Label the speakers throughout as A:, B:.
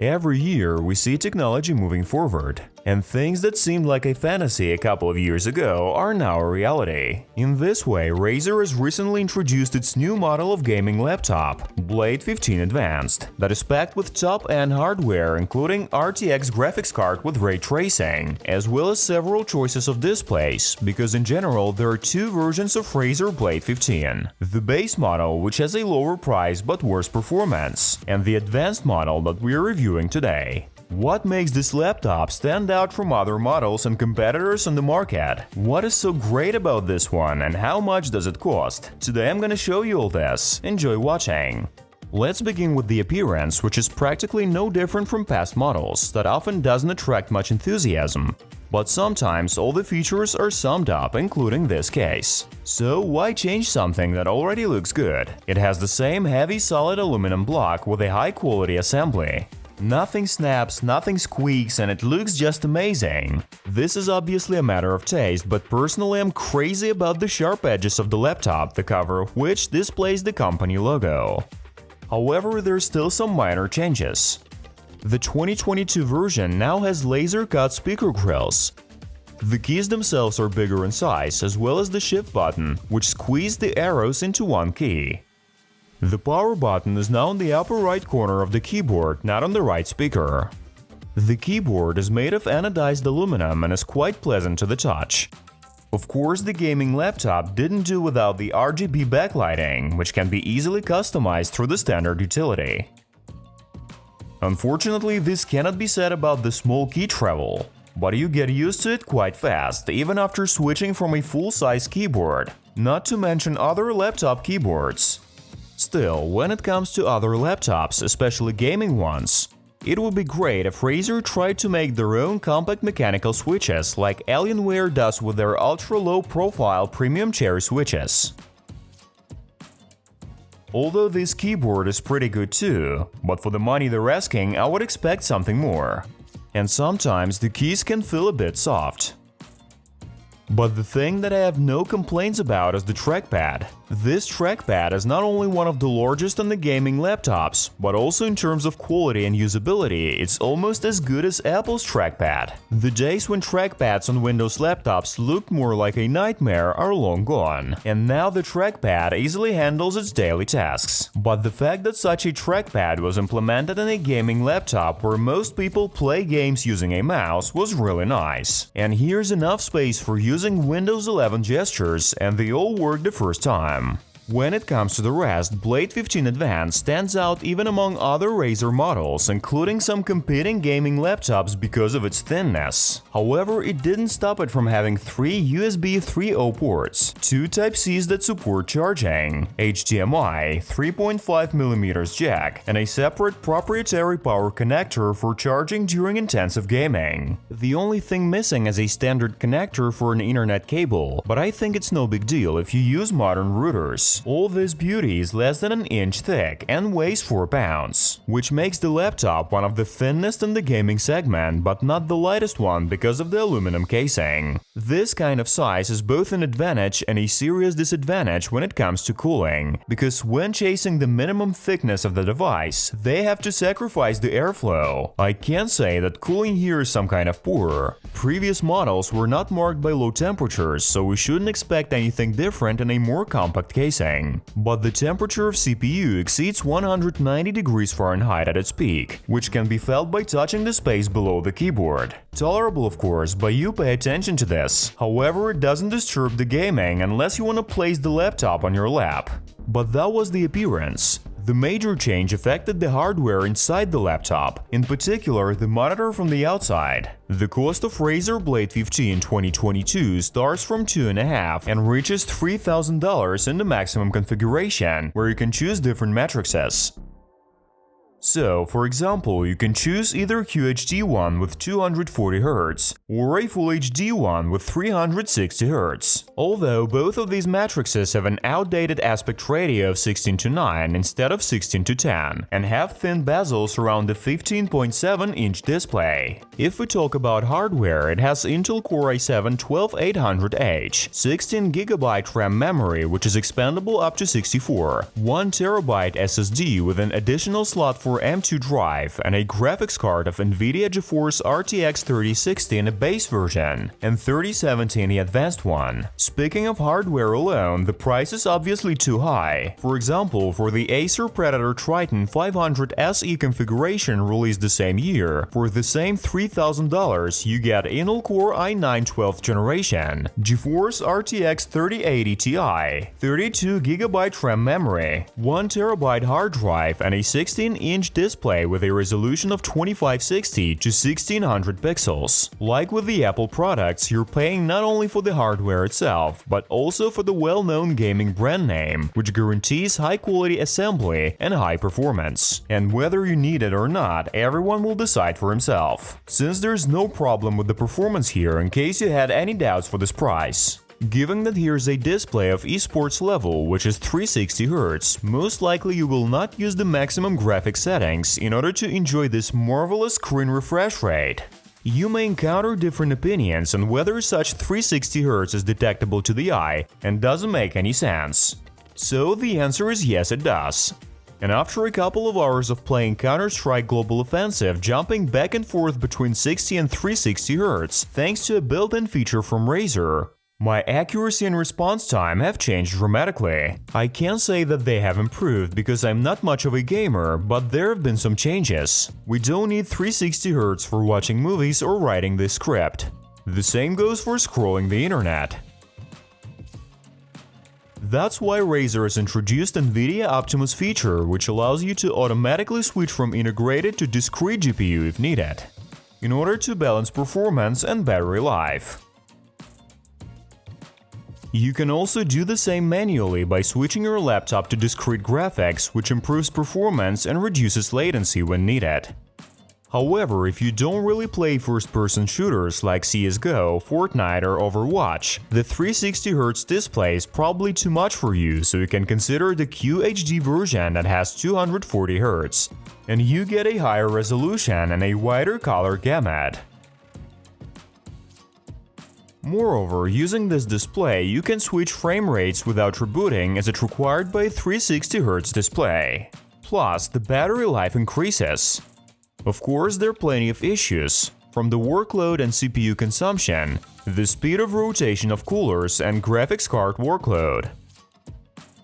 A: Every year, we see technology moving forward, and things that seemed like a fantasy a couple of years ago are now a reality. In this way, Razer has recently introduced its new model of gaming laptop, Blade 15 Advanced, that is packed with top-end hardware including RTX graphics card with ray tracing, as well as several choices of displays, because in general there are two versions of Razer Blade 15. The base model, which has a lower price but worse performance, and the advanced model that we are reviewing today. What makes this laptop stand out from other models and competitors on the market? What is so great about this one and how much does it cost? Today I'm gonna show you all this. Enjoy watching! Let's begin with the appearance, which is practically no different from past models that often doesn't attract much enthusiasm. But sometimes all the features are summed up, including this case. So why change something that already looks good? It has the same heavy solid aluminum block with a high-quality assembly. Nothing snaps, nothing squeaks, and it looks just amazing. This is obviously a matter of taste, but personally I'm crazy about the sharp edges of the laptop, the cover of which displays the company logo. However, there's still some minor changes. The 2022 version now has laser-cut speaker grills. The keys themselves are bigger in size, as well as the shift button, which squeezed the arrows into one key. The power button is now in the upper right corner of the keyboard, not on the right speaker. The keyboard is made of anodized aluminum and is quite pleasant to the touch. Of course, the gaming laptop didn't do without the RGB backlighting, which can be easily customized through the standard utility. Unfortunately, this cannot be said about the small key travel, but you get used to it quite fast, even after switching from a full-size keyboard, not to mention other laptop keyboards. Still, when it comes to other laptops, especially gaming ones, it would be great if Razer tried to make their own compact mechanical switches like Alienware does with their ultra-low profile premium cherry switches. Although this keyboard is pretty good too, but for the money they're asking I would expect something more. And sometimes the keys can feel a bit soft. But the thing that I have no complaints about is the trackpad. This trackpad is not only one of the largest on the gaming laptops, but also in terms of quality and usability, it's almost as good as Apple's trackpad. The days when trackpads on Windows laptops looked more like a nightmare are long gone, and now the trackpad easily handles its daily tasks. But the fact that such a trackpad was implemented in a gaming laptop where most people play games using a mouse was really nice. And here's enough space for using Windows 11 gestures, and they all work the first time. When it comes to the rest, Blade 15 Advanced stands out even among other Razer models, including some competing gaming laptops because of its thinness. However, it didn't stop it from having 3 USB 3.0 ports, 2 Type-Cs that support charging, HDMI, 3.5mm jack, and a separate proprietary power connector for charging during intensive gaming. The only thing missing is a standard connector for an Ethernet cable, but I think it's no big deal if you use modern routers. All this beauty is less than an inch thick and weighs 4 pounds, which makes the laptop one of the thinnest in the gaming segment, but not the lightest one because of the aluminum casing. This kind of size is both an advantage and a serious disadvantage when it comes to cooling, because when chasing the minimum thickness of the device, they have to sacrifice the airflow. I can't say that cooling here is some kind of poor. Previous models were not marked by low temperatures, so we shouldn't expect anything different in a more compact casing. But the temperature of CPU exceeds 190 degrees Fahrenheit at its peak, which can be felt by touching the space below the keyboard. Tolerable, of course, but you pay attention to this. However, it doesn't disturb the gaming unless you want to place the laptop on your lap. But that was the appearance. The major change affected the hardware inside the laptop, in particular the monitor from the outside. The cost of Razer Blade 15 2022 starts from $2.5 and reaches $3,000 in the maximum configuration, where you can choose different matrices. So, for example, you can choose either QHD one with 240Hz or a Full HD one with 360Hz. Although both of these matrices have an outdated aspect ratio of 16:9 instead of 16:10 and have thin bezels around the 15.7-inch display. If we talk about hardware, it has Intel Core i7-12800H, 16GB RAM memory which is expandable up to 64, 1TB SSD with an additional slot for 64 M2 drive and a graphics card of NVIDIA GeForce RTX 3060 in a base version and 3070 in the advanced one. Speaking of hardware alone, the price is obviously too high. For example, for the Acer Predator Triton 500 SE configuration released the same year, for the same $3,000 you get Intel Core i9 12th generation, GeForce RTX 3080 Ti, 32GB RAM memory, 1TB hard drive, and a 16-inch display with a resolution of 2560 to 1600 pixels. Like with the Apple products, you're paying not only for the hardware itself, but also for the well-known gaming brand name, which guarantees high-quality assembly and high performance. And whether you need it or not, everyone will decide for himself, since there's no problem with the performance here in case you had any doubts for this price. Given that here's a display of esports level, which is 360Hz, most likely you will not use the maximum graphics settings in order to enjoy this marvelous screen refresh rate. You may encounter different opinions on whether such 360Hz is detectable to the eye and doesn't make any sense. So the answer is yes, it does. And after a couple of hours of playing Counter-Strike Global Offensive, jumping back and forth between 60 and 360Hz, thanks to a built-in feature from Razer, my accuracy and response time have changed dramatically. I can't say that they have improved because I'm not much of a gamer, but there have been some changes. We don't need 360Hz for watching movies or writing this script. The same goes for scrolling the internet. That's why Razer has introduced NVIDIA Optimus feature, which allows you to automatically switch from integrated to discrete GPU if needed, in order to balance performance and battery life. You can also do the same manually by switching your laptop to discrete graphics, which improves performance and reduces latency when needed. However, if you don't really play first-person shooters like CSGO, Fortnite or Overwatch, the 360Hz display is probably too much for you, so you can consider the QHD version that has 240Hz, and you get a higher resolution and a wider color gamut. Moreover, using this display, you can switch frame rates without rebooting as it's required by a 360Hz display. Plus, the battery life increases. Of course, there are plenty of issues, from the workload and CPU consumption, the speed of rotation of coolers and graphics card workload.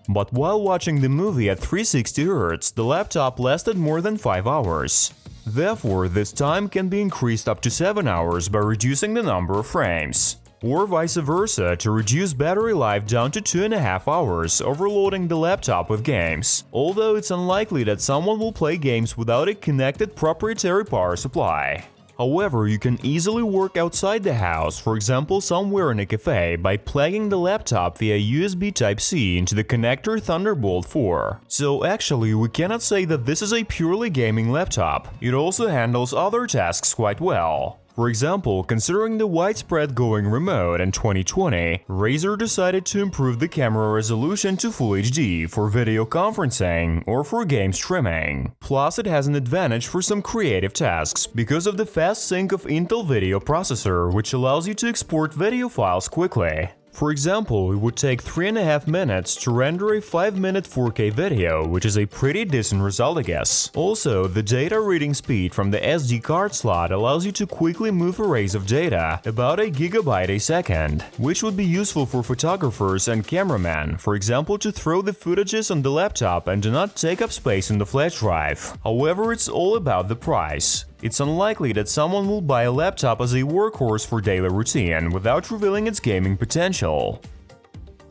A: But while watching the movie at 360Hz, the laptop lasted more than 5 hours. Therefore, this time can be increased up to 7 hours by reducing the number of frames. Or vice versa, to reduce battery life down to 2.5 hours, overloading the laptop with games, although it's unlikely that someone will play games without a connected proprietary power supply. However, you can easily work outside the house, for example somewhere in a cafe, by plugging the laptop via USB Type-C into the connector Thunderbolt 4. So actually, we cannot say that this is a purely gaming laptop, it also handles other tasks quite well. For example, considering the widespread going remote in 2020, Razer decided to improve the camera resolution to Full HD for video conferencing or for game streaming. Plus, it has an advantage for some creative tasks because of the fast sync of Intel video processor, which allows you to export video files quickly. For example, it would take 3.5 minutes to render a 5-minute 4K video, which is a pretty decent result, I guess. Also, the data reading speed from the SD card slot allows you to quickly move arrays of data, about a gigabyte a second, which would be useful for photographers and cameramen, for example to throw the footages on the laptop and do not take up space in the flash drive. However, it's all about the price. It's unlikely that someone will buy a laptop as a workhorse for daily routine without revealing its gaming potential.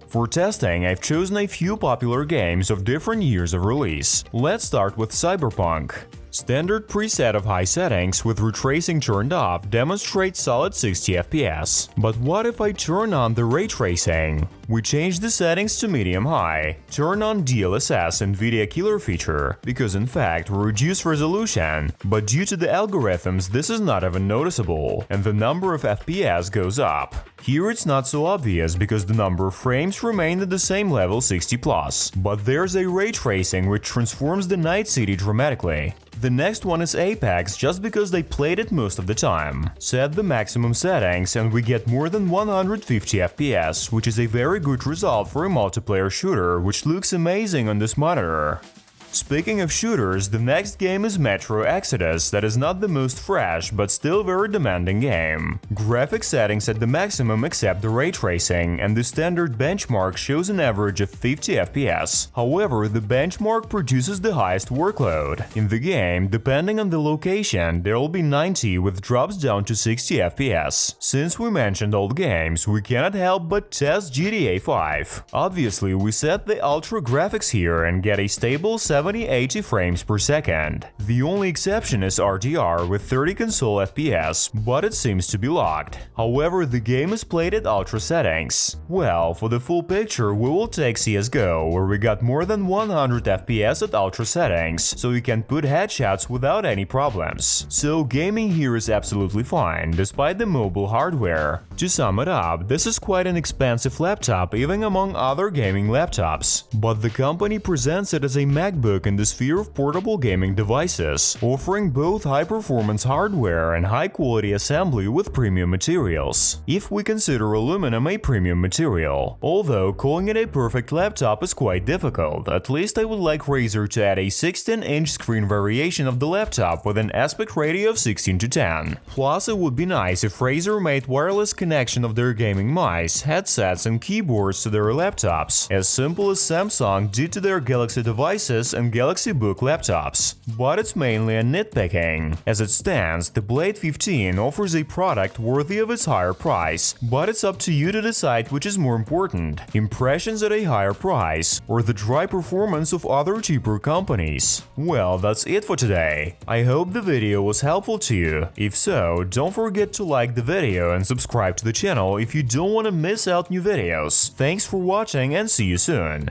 A: For testing, I've chosen a few popular games of different years of release. Let's start with Cyberpunk. Standard preset of high settings with retracing turned off demonstrates solid 60 FPS. But what if I turn on the ray tracing? We change the settings to medium-high, turn on DLSS NVIDIA killer feature, because in fact we reduce resolution, but due to the algorithms this is not even noticeable, and the number of FPS goes up. Here it's not so obvious because the number of frames remain at the same level 60+, but there's a ray tracing which transforms the night city dramatically. The next one is Apex, just because they played it most of the time. Set the maximum settings and we get more than 150 FPS, which is a very good result for a multiplayer shooter, which looks amazing on this monitor. Speaking of shooters, the next game is Metro Exodus, that is not the most fresh but still very demanding game. Graphic settings at the maximum except the ray tracing, and the standard benchmark shows an average of 50 FPS. However, the benchmark produces the highest workload. In the game, depending on the location, there will be 90 with drops down to 60 FPS. Since we mentioned old games, we cannot help but test GTA 5. Obviously, we set the ultra graphics here and get a stable 70-80 frames per second. The only exception is RDR with 30 console FPS, but it seems to be locked. However, the game is played at ultra settings. Well, for the full picture, we will take CSGO, where we got more than 100 FPS at ultra settings, so you can put headshots without any problems. So gaming here is absolutely fine, despite the mobile hardware. To sum it up, this is quite an expensive laptop even among other gaming laptops, but the company presents it as a MacBook in the sphere of portable gaming devices, offering both high-performance hardware and high-quality assembly with premium materials, if we consider aluminum a premium material. Although calling it a perfect laptop is quite difficult, at least I would like Razer to add a 16-inch screen variation of the laptop with an aspect ratio of 16:10. Plus, it would be nice if Razer made wireless connection of their gaming mice, headsets and keyboards to their laptops, as simple as Samsung did to their Galaxy devices and Galaxy Book laptops. But it's mainly a nitpicking. As it stands, the Blade 15 offers a product worthy of its higher price, but it's up to you to decide which is more important: impressions at a higher price or the dry performance of other cheaper companies. Well, that's it for today. I hope the video was helpful to you. If so, don't forget to like the video and subscribe to the channel if you don't want to miss out new videos. Thanks for watching and see you soon.